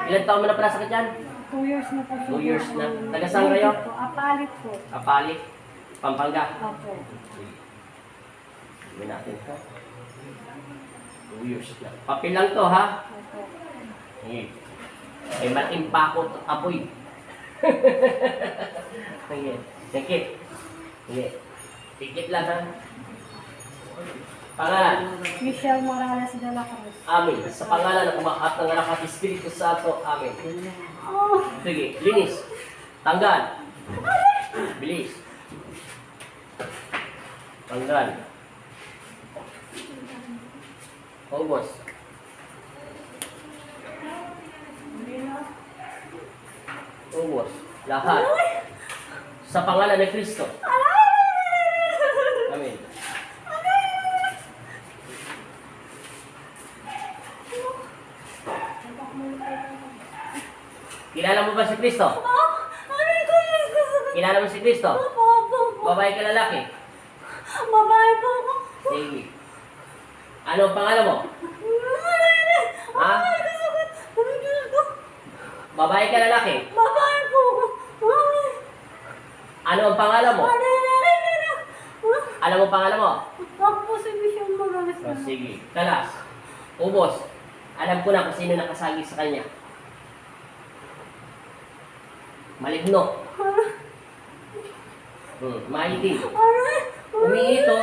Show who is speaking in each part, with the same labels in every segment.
Speaker 1: Ilan taon mo na pala sakit yan?
Speaker 2: 2 years na po siya.
Speaker 1: 2 years na. Taga saan kayo?
Speaker 2: Apalit po.
Speaker 1: Apalit. Pampanga.
Speaker 2: Opo.
Speaker 1: Sabi natin ito. 2 years na. Papel lang to ha?
Speaker 2: Opo.
Speaker 1: May malaking pakot at apoy. Sikit. Sikit lang ha. Pangalan.
Speaker 2: Michelle Morales de la Cruz.
Speaker 1: Amin. Sa pangalan ng umahat ng anak at Espiritu Santo. Amin.
Speaker 2: Oh.
Speaker 1: Sige, linis. Tanggal. Bilis. Tanggal. Ubos. Ubos. Lahat. Sa pangalan ni Kristo. Amin. Kilala mo ba si Kristo? Kilala mo si Kristo? Babae ka lalaki?
Speaker 2: Babae po ako.
Speaker 1: Sige. Ano ang pangalan mo? Ha? Babae ka lalaki?
Speaker 2: Babae po ako.
Speaker 1: Ano ang pangalan mo? Alam mo ang pangalan mo?
Speaker 2: Ako po si Michelle Morales.
Speaker 1: Oh, sige. Kalas. Ubos. Alam ko na kung sino nakasagi sa kanya. Maligno. Maitim. Umingi ito.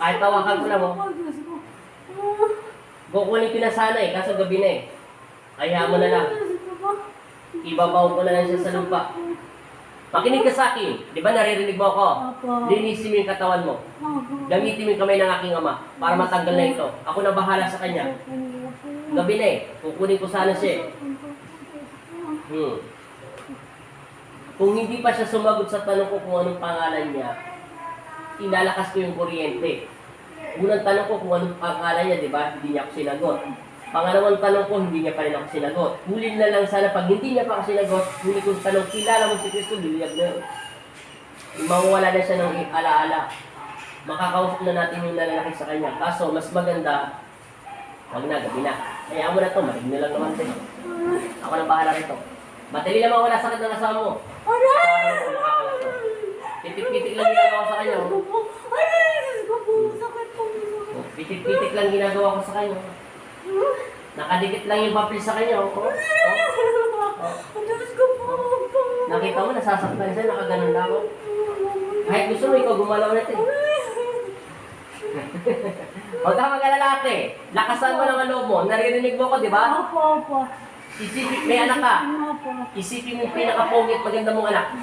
Speaker 1: Kahit tawakan ko na mo. Kukunin ko na sana eh, kaso gabi na eh. Kaya mo na lang. Ibabaw ko na lang siya sa lupa. Makinig ka sa akin. Di ba naririnig mo ako? Linisin mo yung katawan mo. Gamitin mo yung kamay ng aking ama para matanggal na ito. Ako na bahala sa kanya. Gabi na eh. Kukunin ko sana siya eh. Kung hindi pa siya sumagot sa tanong ko kung anong pangalan niya, ilalakas ko yung kuryente. Unang tanong ko kung anong pangalan niya, di ba? Hindi niya ako sinagot. Pangalawang tanong ko, hindi niya pa rin ako sinagot. Huli na lang sana, pag hindi niya pa ako sinagot, huli kong tanong, kilala mo si Kristo, liliyag na yun. Mawawala na siya ng alaala. Makakausap na natin yung nalalaki sa kanya. Kaso, mas maganda, wag na, gabi na. Kaya mo na to, maligno lang naman din. Ako na bahala rito. Madali lang mawala sakit ng asawa mo. Pitik-pitik lang ginagawa ko sa kanya. Pitik-pitik lang ginagawa ko sa kanya. Nakadikit lang yung papel sa kanya. Nakita mo, nasasaktan siya, nakaganon lang ako. Kahit gusto mo, ikaw gumalaw natin. Huwag ka mag-alala ate. Lakasan mo naman loob mo. Naririnig mo ko, di ba?
Speaker 2: Opo.
Speaker 1: Isipin, may anak ka. Isipin mo yung pinakapongit, maganda mong anak.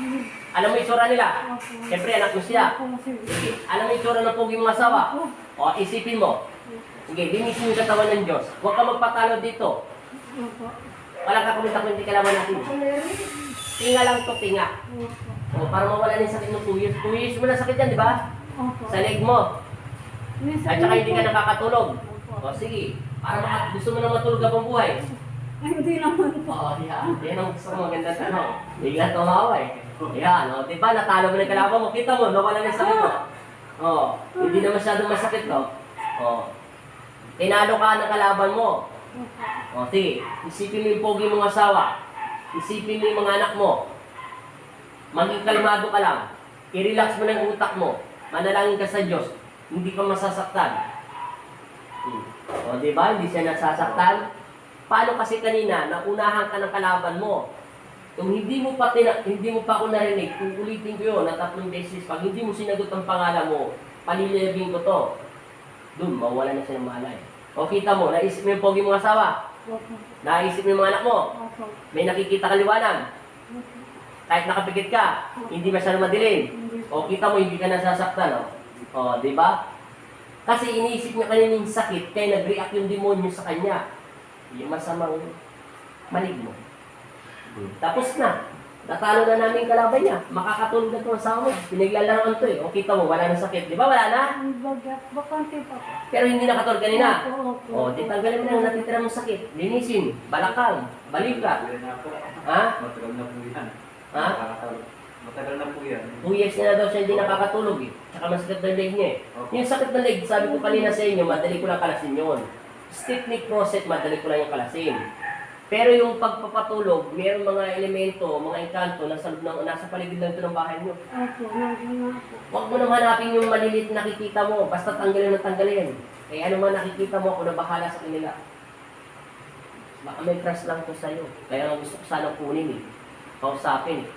Speaker 1: Alam mo yung itsura nila? Siyempre, anak mo siya. Sige. Alam mo yung itsura ng pogi mong asawa? O, isipin mo. Sige, linisin yung katawan ng Diyos. Huwag ka magpatalo dito. Walang kakumita kung hindi kalaman natin. Tinga lang to, tinga. O, para mawala na yung sakit ng 2 years. 2 years mo na sakit yan, di ba? Sa leg mo. At saka hindi ka nakakatulog. O, sige. Para gusto mo na matulog habang buhay.
Speaker 2: Ay, hindi naman po.
Speaker 1: Oo, yan. Yan ang gusto ko magandang tanong. Bigla tumawa eh. Yan, o. Diba, natalo mo na yung kalaban mo. Kita mo, nawala na yung sakit mo. Oo. Hindi na masyadong masakit, no? Oo. Tinalo ka ng kalaban mo. O, sige. Isipin mo yung pogi mong asawa. Isipin mo yung mga anak mo. Maging kalmado ka lang. I-relax mo na yung utak mo. Manalangin ka sa Diyos. Hindi ka masasaktan. O, diba? Hindi siya nasasaktan. Paano kasi kanina, naunahan ka ng kalaban mo? Kung hindi mo pa ako narinig, kung ulitin ko yun na 3 beses, pag hindi mo sinagot ang pangalan mo, palilibing ko to. Doon, mawala na siya ng malay. O kita mo, naisip mo yung pogi mong asawa? Naisip mo yung mga anak mo? May nakikita ka liwanag? Kahit nakapikit ka, hindi masyadong madilim. O kita mo, hindi ka nasasaktan. O, di ba? Kasi iniisip niya kanina yung sakit, kaya nag-react yung demonyo sa kanya. Yung masamang maligno. Tapos na. Natalo na namin kalaban niya. Makakatulog na ito ang asawa mo. Pinaglalaroan ito eh. O kita mo, wala na sakit. Di ba? Wala na?
Speaker 2: Bakante pa.
Speaker 1: Pero hindi nakatulog kanina.
Speaker 2: Opo.
Speaker 1: O, di tanggalin mo na ang natitira mong sakit. Linisin. Balakang. Balikat. Ha?
Speaker 3: Matagal na po yan.
Speaker 1: Ha?
Speaker 3: Matagal na po yan.
Speaker 1: 2 years na daw siya hindi nakakatulog eh. Tsaka masakit ng leg niya eh. Yung sakit ng leg, sabi ko kanina sa inyo, madali ko lang kalasin yun. Stiff neck process, madali ko lang yung kalasin. Pero yung pagpapatulog, mayroong mga elemento, mga engkanto nasa paligid lang ito ng bahay mo.
Speaker 2: Opo, nandun nga po.
Speaker 1: Huwag mo nang hanapin yung malilit na nakikita mo, basta tanggalin ng tanggalin. Eh ano man nakikita mo, ako na bahala sa kanila. Baka may crush lang ko sa'yo. Kaya nga gusto ko sana kunin eh. Kausapin.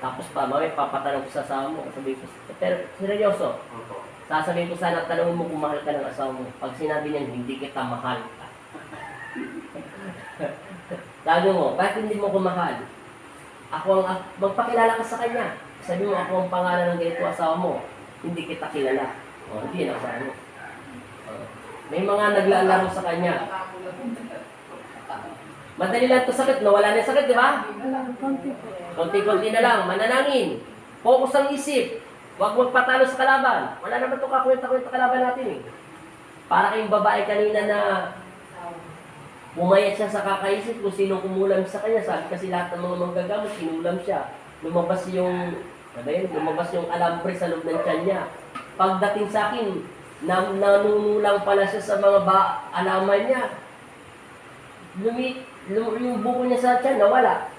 Speaker 1: Tapos pa, mamaya papatanong ko sa asawa mo. Sabihin ko, pero seryoso,
Speaker 3: Opo.
Speaker 1: sasabihin ko sana, tanongin mo kung mahal ka ng asawa mo. Pag sinabi niyan, hindi kita mahal. Sabi mo, bakit hindi mo kumahal? Ako ang, magpakilala ka sa kanya. Sabi mo, ako ang pangalan ng ganito asawa mo. Hindi kita kilala. O, hindi yan asawa mo. May mga naglalaro sa kanya. Madali lang ito sakit, no? Wala na yung sakit, di ba?
Speaker 2: Wala, konti po.
Speaker 1: Konti-konti na lang, mananangin. Focus ang isip. Huwag magpatalo sa kalaban. Wala naman ito kakwenta-kwenta kalaban natin eh. Para kayong babae kanina na pumayat siya sa kakaisip kung sino kumulam sa kanya. Sabi kasi lahat ng mga manggagamot, sinulam siya. Lumabas yung alambre sa loob ng tiyan niya. Pagdating sa akin, nanunulang pala siya sa mga alaman niya. Yung buko niya sa tiyan, nawala.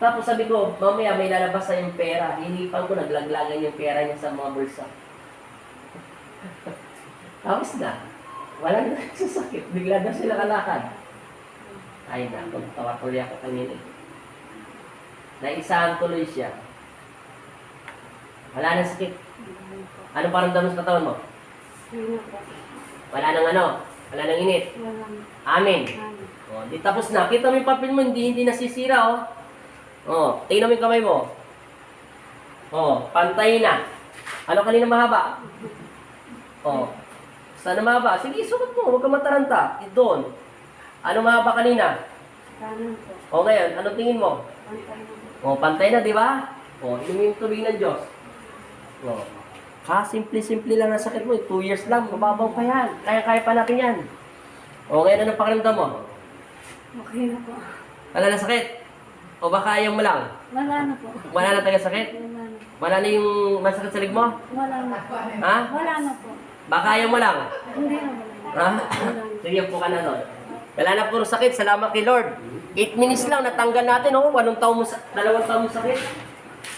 Speaker 1: Tapos sabi ko, mamaya may lalabas sa yung pera. Hinipan ko, naglaglagan yung pera niya sa mga bulsa. Tapos na. Wala na nagsasakit. Bigla na sila kalakad. Ay na, tawa tuloy ako kanina. Naisahan tuloy siya. Wala na sakit. Ano paramdam mo sa katawan mo?
Speaker 2: Sino po?
Speaker 1: Wala nang ano? Wala nang init?
Speaker 2: Wala.
Speaker 1: Amin. O, di tapos na. Kita mo yung papel mo, hindi nasisira, oh. O, tingnan mo yung kamay mo. O, pantay na. Ano kanina mahaba? O, sana mahaba? Sige, sukat mo. Huwag ka mataranta. Doon. Ano mahaba kanina?
Speaker 2: Kanan po.
Speaker 1: O, ngayon, ano tingin mo?
Speaker 2: Pantay na po.
Speaker 1: O, pantay na, di ba? O, inumin yung tubig ng Diyos. O, simple-simple lang ang sakit mo. 2 years lang, mababaw pa yan. Kaya-kaya pa natin yan. O, ngayon, anong pakiramdam mo?
Speaker 2: Okay na po.
Speaker 1: Wala na sakit? O baka ayaw mo lang?
Speaker 2: Wala na po.
Speaker 1: Wala na taga sakit?
Speaker 2: Wala na.
Speaker 1: Wala na yung masakit sa lig mo?
Speaker 2: Wala na po.
Speaker 1: Ha?
Speaker 2: Wala na po.
Speaker 1: Baka ayaw mo lang?
Speaker 2: Hindi na wala.
Speaker 1: Ha? Sige po ka na doon. Wala na puro sakit. Salamat kay Lord. 8 minutes lang, natanggal natin. Oh. 2 taon mo sakit.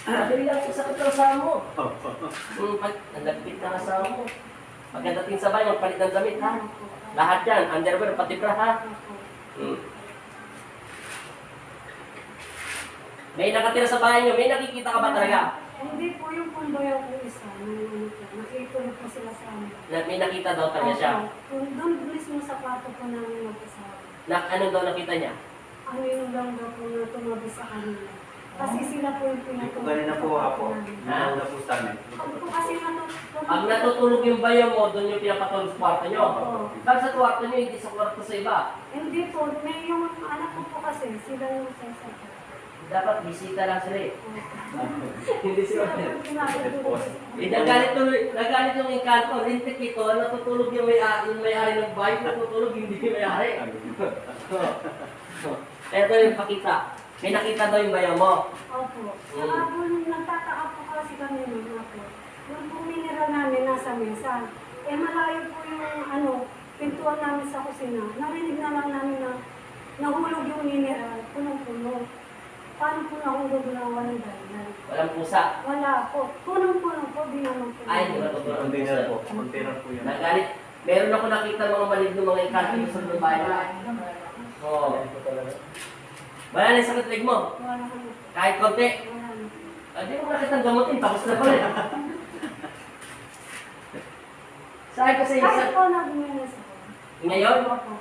Speaker 1: Madali lang yung sakit ng asawa mo. Nalagpit ng asawa mo. Pagkadating sa bahay, magpalit ng damit, ha? Lahat yan. Underwear, pati bra, ha? May nakatira sa bahay nyo, may nakikita ka ba talaga?
Speaker 2: Hindi po yung pambayaw ko isa. Nakita po sila sa amin.
Speaker 1: May nakita daw talaga siya.
Speaker 2: Doon mismo sa kwarto po namin mag-asawa.
Speaker 1: Ano daw nakita niya?
Speaker 2: Ano yung lang daw po na tumabi sa kanila. Kasi sila po yung
Speaker 3: Hindi po
Speaker 2: pinatulog.
Speaker 3: ganun na po ako. Nauna po sa amin.
Speaker 2: Ako po kasi
Speaker 1: Pag natutulog yung bayo mo, doon yung pinapatulog sa kwarto nyo.
Speaker 2: Oo.
Speaker 1: Bakit sa kwarto nyo, hindi sa kwarto sa iba?
Speaker 2: Hindi po, may yung anak ko po kasi, sila yung sasakit.
Speaker 1: Dapat bisita lang sila eh. Hindi sila.
Speaker 2: Pinatulog.
Speaker 1: Nagalit yung engkanto, rintik ito, natutulog yung may-ari ng bahay, natutulog hindi yung may-ari. Ito yung pakita. May nakita daw yung bayo mo.
Speaker 2: Opo. Saka po, nagtataka po kasi kami nun ako. Yung po mineral namin nasa mesa. Eh malayo po yung pintuan namin sa kusina. Narinig na lang namin na nahulog yung mineral, punong-puno. Paano po nahulog na walang dahilan?
Speaker 1: Walang pusa.
Speaker 2: Wala po. Punong-puno po, di naman po.
Speaker 1: Ay, di ba totoo?
Speaker 3: Container po. Container po yan.
Speaker 1: Nagalit. Meron ako nakita mga maligno mga engkanto sa mga bahay na. Oo. Wala na yung sakit leg mo.
Speaker 2: Wala na po.
Speaker 1: Kahit konti.
Speaker 2: Wala na.
Speaker 1: Hindi mo nakita ng gamutin, tapos na pala. Saan kasi yung
Speaker 2: Kasi po nag-menas ako.
Speaker 1: ngayon?
Speaker 2: Opo.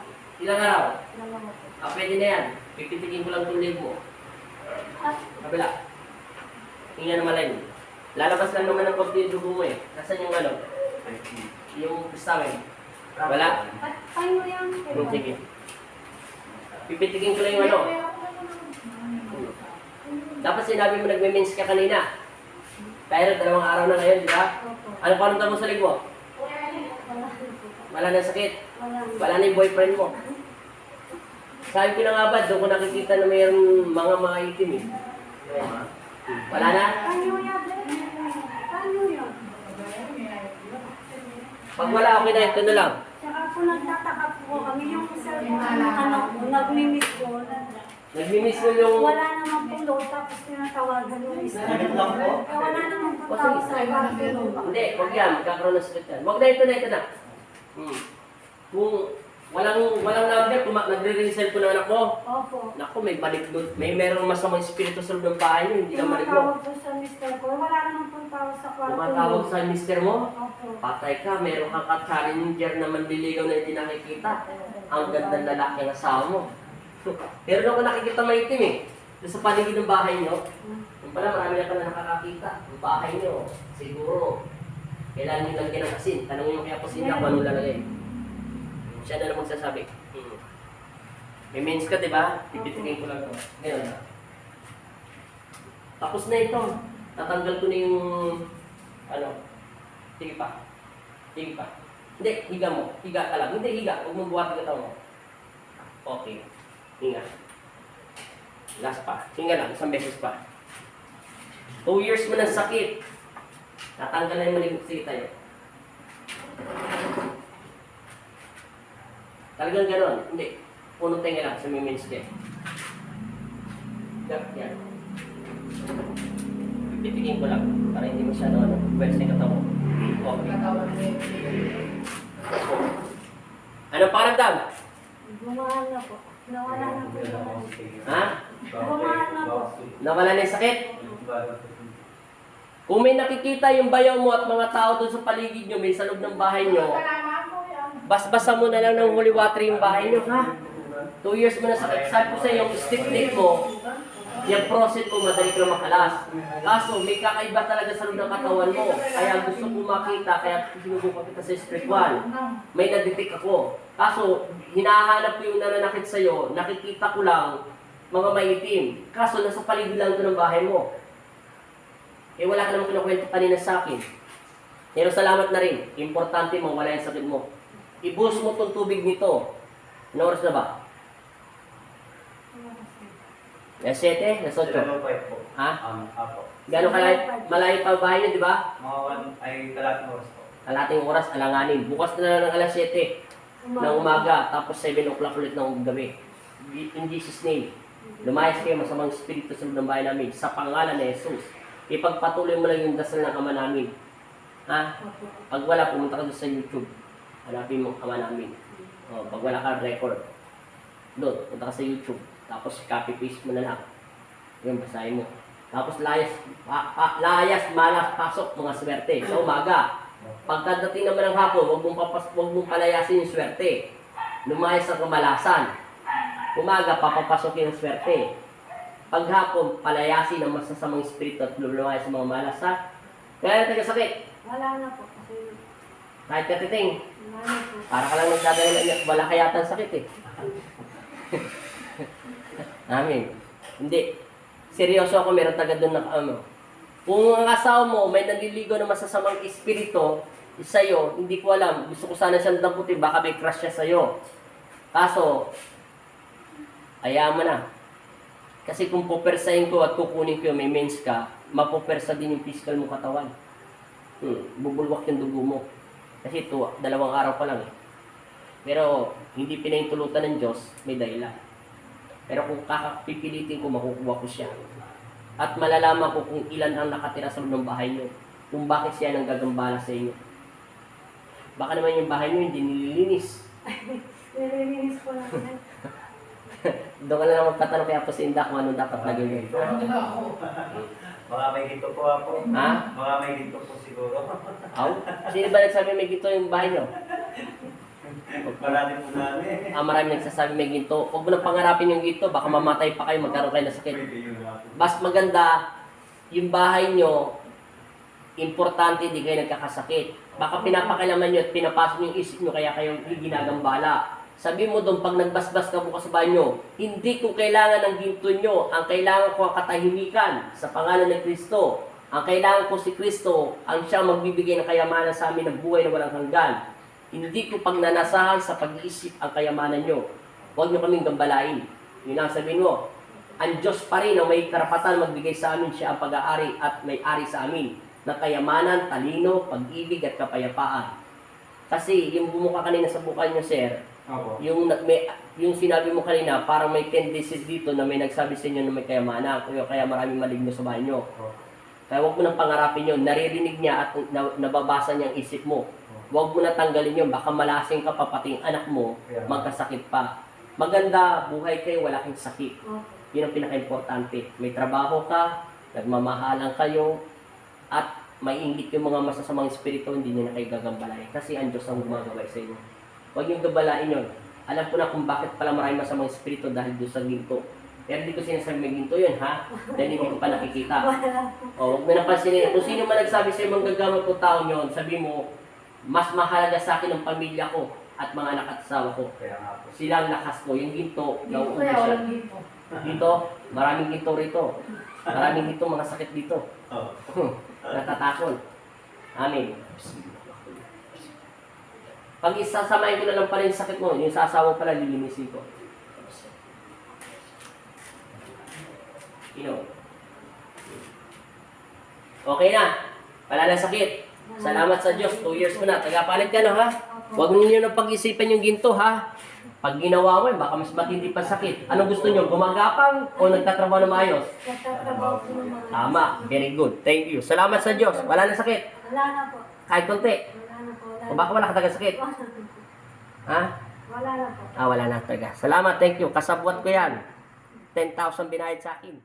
Speaker 1: Ilang araw?
Speaker 2: Dalawa po.
Speaker 1: Pwede na yan. Pipitikin ko lang itong leg mo.
Speaker 2: At
Speaker 1: Kabila. Tingnan naman lang. Lalabas lang naman ng konti yung dugo mo eh. Nasaan yung ano? Yung pistamin. Wala?
Speaker 2: tayo mo yan.
Speaker 1: Sige. Pipitikin ko lang yung ano. Dapat sinabi mo nagme-mens ka kanina. Pero 2 araw na ngayon, di ba?
Speaker 2: Opo.
Speaker 1: Ano pa nung mo sa leg mo?
Speaker 2: Wala na po.
Speaker 1: Wala na sakit.
Speaker 2: Wala na.
Speaker 1: Wala na yung boyfriend mo. Sabi ko na nga ba, doon ko nakikita na mayroong mga itim eh. Wala na?
Speaker 2: Tanyo yan. Tanyo yan.
Speaker 1: Pag wala, okay na, ito na lang.
Speaker 2: Saka po nagtataka po po kami. Yung cellphone ng anak ko, nag-miss call.
Speaker 1: Nag-miss mo yung...
Speaker 2: Wala naman po load, tapos tinatawagan yung isa.
Speaker 3: Ganito lang po.
Speaker 2: Wala naman po tao sa bathroom.
Speaker 1: Hindi, huwag yan. Magkakaroon ng sakit yan. Huwag na ito na, ito na. Kung walang number, kung nagre-ring cellphone ng anak mo,
Speaker 2: Opo.
Speaker 1: naku, may balikdot. Merong masamang espiritu sa loob ng bahay nyo, hindi ka malikdot.
Speaker 2: Tumatawag po sa mister ko. Wala naman po tao sa kwarto.
Speaker 1: Tumatawag sa mister mo,
Speaker 2: Opo.
Speaker 1: patay ka, meron kang ka-challenger na manliligaw na hindi nakikita. Ang ganda ng lalaki ang asawa mo. Pero ako nakikita maitim eh. Doon sa paligid ng bahay nyo, yung pala marami na pala nakakakita. Yung bahay nyo, siguro, kailangan nyo lagyan ng asin. Tanongin mo kaya po sila kung anong lalagay. Siya na lang magsasabi. May mens ka, di ba? Pipitikin ko lang ito. Ngayon na. Tapos na ito. Tatanggal ko na yung, ano, sige pa. Sige pa. Hindi, higa mo. Higa ka lang. Hindi, higa. Huwag mo buhatin ka mo. Okay. Hinga. Last pa. Hinga lang. Isang beses pa. 2 years mo ng sakit. Tatanggal na yung maligod. Sige tayo. Talagang gano'n. Hindi. Puno tayo lang sa may men's day. Yan. Pipitikin ko lang. Para hindi masyado ano. Pwede sa katawa. Okay. Anong pakiramdam?
Speaker 2: Gumahan na po. Nawala na po.
Speaker 1: Ha?
Speaker 2: Gumahan na po.
Speaker 1: Nawala na yung sakit? Kung may nakikita yung bayaw mo at mga tao doon sa paligid nyo, may sa loob ng bahay nyo, basbasa mo na lang ng holy water yung bahay nyo, ha? 2 years mo na sakit. Sabi ko sa'yo, yung stick neck mo, yung process mo, madali ka makalas. Kaso, may kakaiba talaga sa loob ng katawan mo. Kaya gusto ko makita, kaya sinubukan kita sa spiritual. May nadetect ako. Kaso, hinahanap ko yung nananakit sa'yo, nakikita ko lang mga maitim. Kaso, nasa paligid lang ito ng bahay mo. Eh, wala ka naman kinukwento kanina sa akin. Pero salamat na rin. Importante mo, wala yung sakit mo. Ibus mo itong tubig nito. Ano oras na ba? Alas 7? Alas 8?
Speaker 3: po.
Speaker 1: Ha?
Speaker 3: Apo.
Speaker 1: Gano'ng malayo pa ang bahay niyo, di ba?
Speaker 3: Mga 1 ay kalating oras po.
Speaker 1: Kalating oras, alanganin. Bukas na lang ng alas 7 ng umaga, tapos 7 o'clock ulit ng gabi. In Jesus' name, lumayas kayo masamang espiritu sa loob ng bahay namin. Sa pangalan ni Jesus, ipagpatuloy mo lang yung dasal ng Ama namin. Ha? Pag wala, pumunta ka doon sa YouTube. Hanapin mo ang Ama namin. O, pag wala ka record, doon, punta ka sa YouTube. Tapos copy-paste mo na lang. Yung basahin mo. Tapos layas, malas, pasok, mga swerte. Sa umaga. Pagkadating naman ng hapon, huwag mong palayasin yung swerte. Lumayas ang kamalasan. Umaga, papapasokin yung swerte. Paghapon, palayasin ang masasamang espiritu at lumayas sa mga malas, ha? Kaya natin kasakit.
Speaker 2: Wala na po. Kasi
Speaker 1: Kahit katiting.
Speaker 2: wala na po.
Speaker 1: Para ka lang nagdadala na wala kaya yata ang sakit eh. Amin. Hindi. Seryoso ako, meron taga doon na ano. Kung ang asawa mo may naliligo na masasamang espiritu sa'yo, hindi ko alam. Gusto ko sana siyang damputin, baka may crush siya sa'yo. Kaso, ayaw mo na. Kasi kung pupersahin ko at kukunin ko yung may mens ka, mapupersa din yung physical mo katawan. Bubulwak yung dugo mo. Kasi ito, 2 araw pa lang eh. Pero hindi pinahintulutan ng Diyos, may dahilan. Pero kung kakapipilitin ko, makukuha ko siya. At malalaman ko kung ilan ang nakatira sa loob ng bahay niyo. Kung bakit siya nang gagambala sa inyo. Baka naman yung bahay niyo hindi nililinis.
Speaker 2: Nililinis po namin.
Speaker 1: Doon ka na lang magtatanong kay Apo Sinda kung ano dapat lagay.
Speaker 3: Mga may ginto po ako.
Speaker 1: Ha?
Speaker 3: Mga may ginto po siguro.
Speaker 1: Aw? Sino ba nagsabi may ginto yung bahay niyo?
Speaker 3: Marami po namin.
Speaker 1: Marami nagsasabi may ginto. Huwag mo nang pangarapin yung ginto, baka mamatay pa kayo, magkaroon kayo ng sakit. Mas maganda, yung bahay nyo, importante hindi kayo nagkakasakit. Baka pinapakilaman nyo at pinapasok yung isip nyo kaya kayo ginagambala. Sabi mo doon, pag nagbasbas ka bukas sa banyo, hindi ko kailangan ng ginto nyo. Ang kailangan ko ang katahimikan sa pangalan ng Kristo. Ang kailangan ko si Kristo, ang siyang magbibigay ng kayamanan sa amin ng buhay na walang hanggan. Hindi ko pagnanasahan sa pag-iisip ang kayamanan nyo. Huwag nyo kaming gambalain. Yun ang sabihin mo. Ang Diyos pa rin ang may karapatan magbigay sa amin, siya ang pag-aari at may-ari sa amin ng kayamanan, talino, pag-ibig at kapayapaan. Kasi yung bumuka kanina sa bukal nyo, sir,
Speaker 3: Opo.
Speaker 1: Yung sinabi mo kanina, parang may tendencies dito na may nagsabi sa inyo na may kayamanan, kaya maraming maligno sa bahay nyo. Kaya huwag mo nang pangarapin yun. Naririnig niya at nababasa niya ang isip mo. Huwag mo na tanggalin yun. Baka malasing ka pa, pati yung anak mo,
Speaker 3: Kaya-
Speaker 1: magkasakit pa. Maganda, buhay kayo, wala kang sakit.
Speaker 2: Opo.
Speaker 1: Yun ang pinaka-importante. May trabaho ka, nagmamahalan kayo, at may inggit yung mga masasamang espiritu, hindi niya na kayo gagambalain. Kasi ang Diyos ang gumagabay sa inyo. Huwag yung gabalain yun. Alam ko na kung bakit pala maraming masamang espiritu dahil doon sa ginto. Pero hindi ko sinasabi may ginto yun, ha? Dahil hindi ko pa nakikita.
Speaker 2: Wala po.
Speaker 1: O, huwag mo napansinin. Kung sino man nagsabi sa'yo manggagamot po taon yun, sabi mo, mas mahalaga sa akin ang pamilya ko at mga anak at asawa ko.
Speaker 3: Kaya nga po.
Speaker 1: Sila ang lakas ko. Yung ginto,
Speaker 4: Dito
Speaker 1: nauubos
Speaker 4: kaya
Speaker 1: siya.
Speaker 4: walang dito.
Speaker 1: Dito, maraming ginto rito. Maraming ginto, mga sakit dito.
Speaker 3: Oh.
Speaker 1: Natatakon. Amin. Pag isasamahin ko na lang pala yung sakit mo, yung sa asawa pala, lilinisin ko. Okay na. Wala na sakit. Salamat sa Diyos. 2 years ko na. Tagapalit ka na, ha? Huwag ninyo na pag-isipan yung ginto, ha? Pag ginawa mo, baka mas matindi pa sakit. Anong gusto nyo? Gumagapang o nagtatrabaho na maayos?
Speaker 2: Nagtatrabaho po ng mga...
Speaker 1: Tama. Very good. Thank you. Salamat sa Diyos. Wala na sakit.
Speaker 2: Wala na po.
Speaker 1: Kahit konti.
Speaker 2: Wala na po.
Speaker 1: O baka wala ka taga sakit. Ha?
Speaker 2: Wala na po.
Speaker 1: Wala na talaga. Salamat. Thank you. Kasabwat ko yan. 10,000 binayad sa akin.